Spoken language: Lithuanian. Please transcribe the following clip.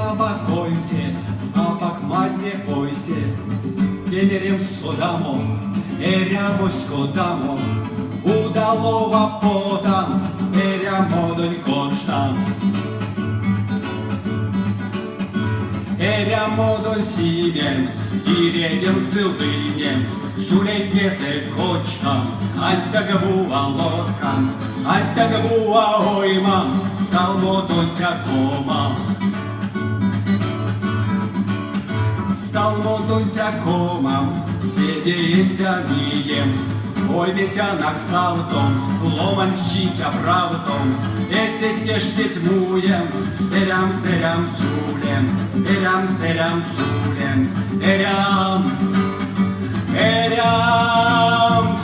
Abakojmse, abakmadne oyse, gelirim sodamo, eryamosko damo, udalova potans, eryamodon konstans. Eryamodon siemens, irediems dildainiems, suleitniesai kočkams, ant segavų alotkams, ant segavų ahojimams, stalmodon tekomams. Stalmodon tekomams, sėdėjantiems, oimetянах sautoms, lomanščyčia pravtoms, esitieštitmujams, eriams, eriams sūlėms, eriams, eriams sūlėms, eriams, eriams